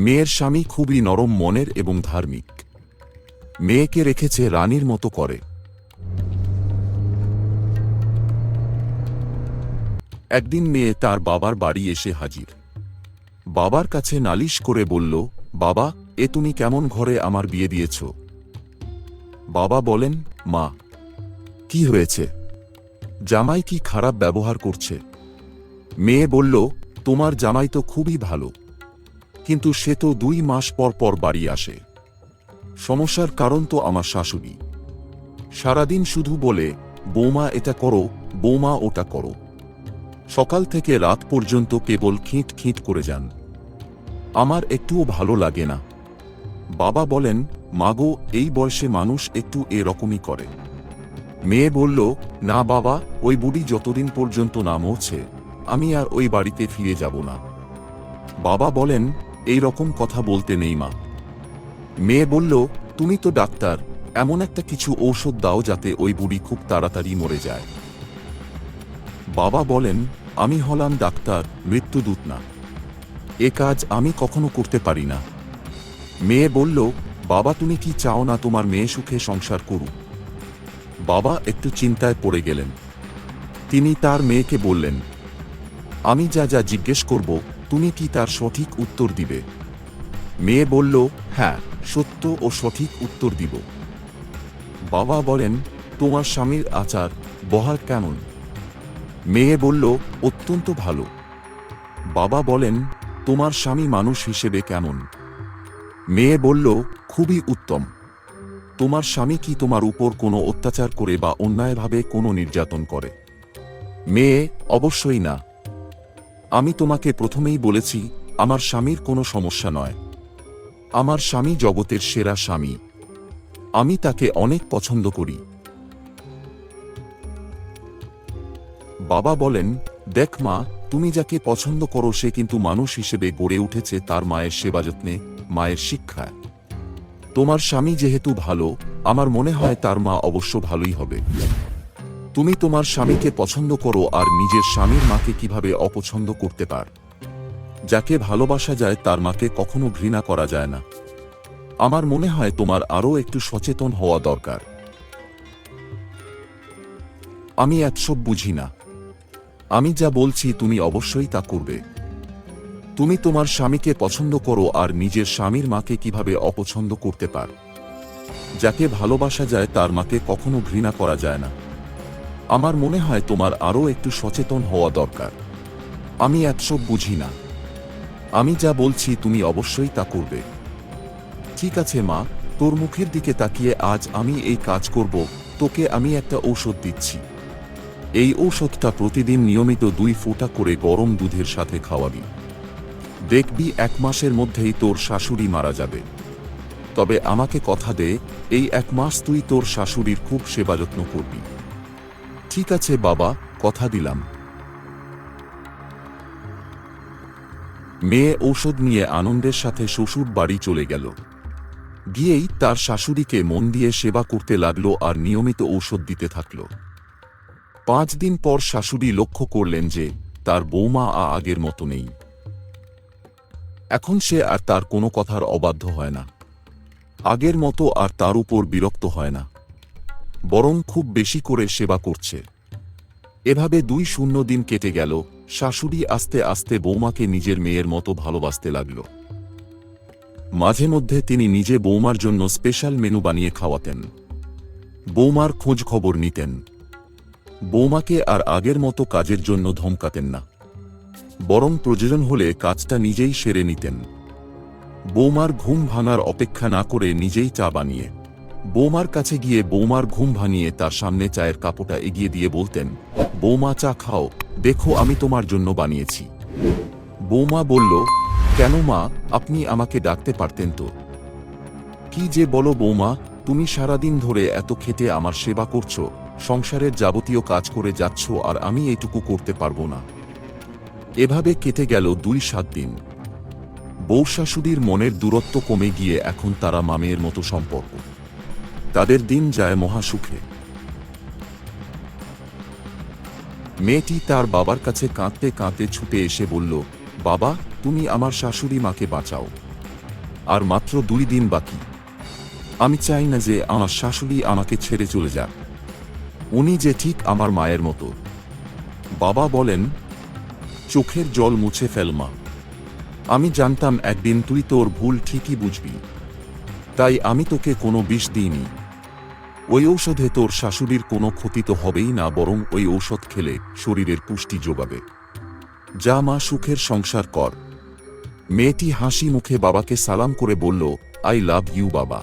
মেয়ের স্বামী খুবই নরম মনের এবং ধার্মিক। মেয়েকে রেখেছে রানীর মতো করে। একদিন মেয়ে তার বাবার বাড়ি এসে হাজির। বাবার কাছে নালিশ করে বলল, বাবা, এ তুমি কেমন ঘরে আমার বিয়ে দিয়েছ? বাবা বলেন, মা, কি হয়েছে? জামাই কি খারাপ ব্যবহার করছে? মেয়ে বলল, তোমার জামাই তো খুবই ভালো, কিন্তু সে তো 2 মাস পর পর বাড়ি আসে। সমস্যার কারণ তো আমার শাশুড়ি। সারাদিন শুধু বলে, বৌমা এটা করো, বৌমা ওটা করো। সকাল থেকে রাত পর্যন্ত কেবল খিঁট খিঁট করে যান। আমার একটুও ভালো লাগে না। বাবা বলেন, মাগো, এই বয়সে মানুষ একটু এরকমই করে। মেয়ে বলল, না বাবা, ওই বুড়ি যতদিন পর্যন্ত না মরছে আমি আর ওই বাড়িতে ফিরে যাব না। বাবা বলেন, এই রকম কথা বলতে নেই মা। মেয়ে বলল, তুমি তো ডাক্তার, এমন একটা কিছু ঔষধ দাও যাতে ওই বুড়ি খুব তাড়াতাড়ি মরে যায়। বাবা বলেন, আমি হলাম ডাক্তার, মৃত্যুদূত না। এ কাজ আমি কখনো করতে পারি না। মেয়ে বলল, বাবা, তুমি কি চাও না তোমার মেয়ে সুখে সংসার করুক? বাবা একটু চিন্তায় পড়ে গেলেন। তিনি তার মেয়েকে বললেন, আমি যা যা জিজ্ঞেস করব তুমি কি তার সঠিক উত্তর দিবে? মেয়ে বলল, হ্যাঁ, সত্য ও সঠিক উত্তর দিব। বাবা বলেন, তোমার স্বামীর আচার ব্যবহার কেমন? মেয়ে বলল, অত্যন্ত ভালো। বাবা বলেন, তোমার স্বামী মানুষ হিসেবে কেমন? মেয়ে বলল, খুবই উত্তম। তোমার স্বামী কি তোমার উপর কোনো অত্যাচার করে বা অন্যায়ভাবে কোনো নির্যাতন করে? মেয়ে, অবশ্যই না। আমি তোমাকে প্রথমেই বলেছি, আমার স্বামীর কোনো সমস্যা নয়। আমার স্বামী জগতের সেরা স্বামী। আমি তাকে অনেক পছন্দ করি। বাবা বলেন, দেখ মা, তুমি যাকে পছন্দ করো সে কিন্তু মানুষ হিসেবে গড়ে উঠেছে তার মায়ের সেবাযত্নে, মায়ের শিক্ষায়। তোমার স্বামী যেহেতু ভালো, আমার মনে হয় তার মা অবশ্য ভালোই হবে। তুমি তোমার স্বামীকে পছন্দ করো আর নিজের স্বামীর মাকে কিভাবে অপছন্দ করতে পার? যাকে ভালোবাসা যায় তার মাকে কখনো ঘৃণা করা যায় না। আমার মনে হয় তোমার আরও একটু সচেতন হওয়া দরকার। আমি এসব বুঝি না। আমি যা বলছি তুমি অবশ্যই তা করবে। তুমি তোমার স্বামীকে পছন্দ করো আর নিজের স্বামীর মাকে কিভাবে অপছন্দ করতে পার? যাকে ভালোবাসা যায় তার মাকে কখনো ঘৃণা করা যায় না। আমার মনে হয় তোমার আরও একটু সচেতন হওয়া দরকার। আমি এসব বুঝি না। আমি যা বলছি তুমি অবশ্যই তা করবে। ঠিক আছে মা, তোর মুখের দিকে তাকিয়ে আজ আমি এই কাজ করব। তোকে আমি একটা ঔষধ দিচ্ছি। এই ঔষধটা প্রতিদিন নিয়মিত 2 ফোঁটা করে গরম দুধের সাথে খাওয়াবি। দেখবি 1 মাসের মধ্যেই তোর শাশুড়ি মারা যাবে। তবে আমাকে কথা দে, এই 1 মাস তুই তোর শাশুড়ির খুব সেবাযত্ন করবি। ঠিক আছে বাবা, কথা দিলাম। মেয়ে ঔষধ নিয়ে আনন্দের সাথে শ্বশুর বাড়ি চলে গেল। গিয়েই তার শাশুড়িকে মন দিয়ে সেবা করতে লাগলো আর নিয়মিত ঔষধ দিতে থাকল। 5 দিন পর শাশুড়ি লক্ষ্য করলেন যে তার বৌমা আগের মতো নেই। এখন সে আর তার কোনো কথার অবাধ্য হয় না। আগের মতো আর তার উপর বিরক্ত হয় না, বরং খুব বেশি করে সেবা করছে। এভাবে 2 দিন কেটে গেল। শাশুড়ি আস্তে আস্তে বৌমাকে নিজের মেয়ের মতো ভালোবাসতে লাগল। মাঝে মধ্যে তিনি নিজে বৌমার জন্য স্পেশাল মেনু বানিয়ে খাওয়াতেন। বৌমার খোঁজ খবর নিতেন। বৌমাকে আর আগের মতো কাজের জন্য ধমকাতেন না, বরং প্রয়োজন হলে কাজটা নিজেই সেরে নিতেন। বৌমার ঘুম ভাঙার অপেক্ষা না করে নিজেই চা বানিয়ে বৌমার কাছে গিয়ে বৌমার ঘুম ভাঙিয়ে তার সামনে চায়ের কাপটা এগিয়ে দিয়ে বলতেন, বৌমা চা খাও, দেখো আমি তোমার জন্য বানিয়েছি। বৌমা বলল, কেন মা, আপনি আমাকে ডাকতে পারতেন তো। কি যে বলো বৌমা, তুমি সারাদিন ধরে এত খেটে আমার সেবা করছো, সংসারের যাবতীয় কাজ করে যাচ্ছ আর আমি এইটুকু করতে পারবো না। এভাবে কেটে গেল 2-7 দিন। বউ শাশুড়ির মনের দূরত্ব কমে গিয়ে এখন তারা মামের মতো সম্পর্ক। তাদের দিন যায় মহাসুখে। মেয়েটি তার বাবার কাছে কাঁদতে কাঁদতে ছুটে এসে বলল, বাবা, তুমি আমার শাশুড়ি মাকে বাঁচাও। আর মাত্র 2 দিন বাকি। আমি চাই না যে আমার শাশুড়ি আমাকে ছেড়ে চলে যাক। উনি যে ঠিক আমার মায়ের মতো। বাবা বলেন, চোখের জল মুছে ফেল মা। আমি জানতাম একদিন তুই তোর ভুল ঠিকই বুঝবি, তাই আমি তোকে কোনো বিষ দিইনি। ওই ঔষধে তোর শাশুড়ির কোনো ক্ষতি তো হবেই না, বরং ওই ঔষধ খেলে শরীরের পুষ্টি যোগাবে। যা মা, সুখের সংসার কর। মেয়েটি হাসি মুখে বাবাকে সালাম করে বলল, আই লাভ ইউ বাবা।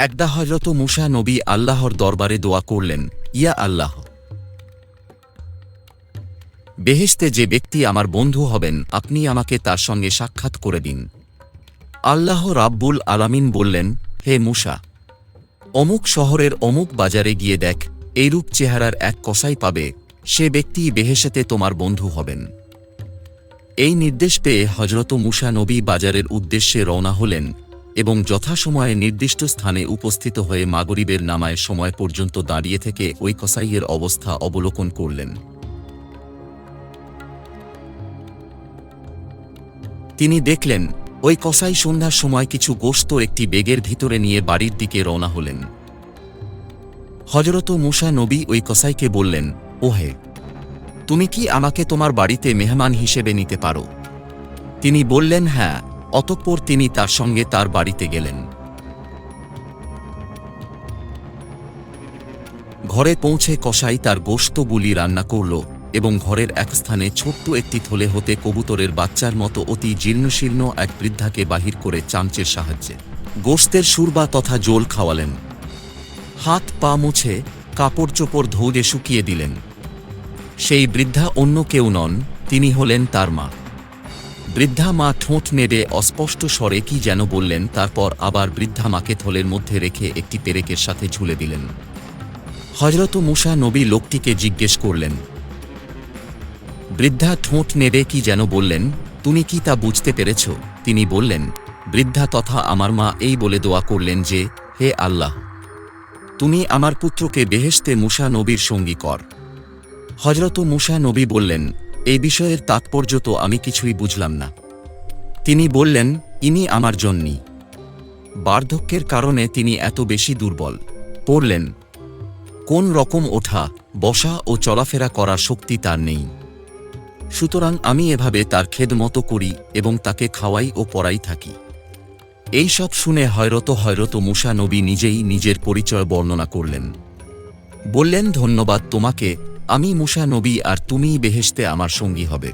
একদা হযরত মূসা নবী আল্লাহর দরবারে দোয়া করলেন, ইয়া আল্লাহ, বেহেশতে যে ব্যক্তি আমার বন্ধু হবেন আপনি আমাকে তার সঙ্গে সাক্ষাৎ করে দিন। আল্লাহ রাব্বুল আলামিন বললেন, হে মূসা, অমুক শহরের অমুক বাজারে গিয়ে দেখ, এইরূপ চেহারার এক কসাই পাবে, সে ব্যক্তি বেহেশতে তোমার বন্ধু হবেন। এই নির্দেশ পেয়ে হযরত মূসা নবী বাজারের উদ্দেশ্যে রওনা হলেন এবং যথাসময়ে নির্দিষ্ট স্থানে উপস্থিত হয়ে মাগরিবের নামায়ের সময় পর্যন্ত দাঁড়িয়ে থেকে ওই কসাইয়ের অবস্থা অবলোকন করলেন। তিনি দেখলেন ওই কসাই সন্ধ্যার সময় কিছু গোশত একটি বেগের ভিতরে নিয়ে বাড়ির দিকে রওনা হলেন। হযরত মূসা নবী ওই কসাইকে বললেন, ওহে, তুমি কি আমাকে তোমার বাড়িতে মেহমান হিসেবে নিতে পারো? তিনি বললেন, হ্যাঁ। অতঃপর তিনি তার সঙ্গে তার বাড়িতে গেলেন। ঘরে পৌঁছে কসাই তার গোশতগুলি রান্না করল এবং ঘরের এক স্থানে ছোট্ট একটি থলে হতে কবুতরের বাচ্চার মতো অতি জীর্ণশীর্ণ এক বৃদ্ধাকে বাহির করে চামচের সাহায্যে গোশতের সুরবা তথা জোল খাওয়ালেন। হাত পা মুছে কাপড় চোপড় ধৌয়ে শুকিয়ে দিলেন। সেই বৃদ্ধা অন্য কেউ নন, তিনি হলেন তার মা। বৃদ্ধা মা ঠোঁট নেড়ে অস্পষ্ট স্বরে কি যেন বললেন, তারপর আবার বৃদ্ধা মাকে থলের মধ্যে রেখে একটি পেরেকের সাথে ঝুলে দিলেন। হযরত মূসা নবী লোকটিকে জিজ্ঞেস করলেন, বৃদ্ধা ঠোঁট নেড়ে কি যেন বললেন, তুমি কি তা বুঝতে পেরেছ? তিনি বললেন, বৃদ্ধা তথা আমার মা এই বলে দোয়া করলেন যে, হে আল্লাহ, তুমি আমার পুত্রকে বেহেশতে মূসা নবীর সঙ্গী কর। হযরত মূসা নবী বললেন, এই বিষয়ের তাৎপর্য তো আমি কিছুই বুঝলাম না। তিনি বললেন, ইনি আমার জন্যই। বার্ধক্যের কারণে তিনি এত বেশি দুর্বল। পড়লেন, কোন রকম ওঠা বসা ও চলাফেরা করার শক্তি তার নেই। সুতরাং আমি এভাবে তার খেদমত করি এবং তাকে খাওয়াই ও পড়াই থাকি। এই সব শুনে হযরত মূসা নবী নিজেই নিজের পরিচয় বর্ণনা করলেন। বললেন, ধন্যবাদ তোমাকে, আমি মূসা নবী আর তুমিই বেহেশতে আমার সঙ্গী হবে।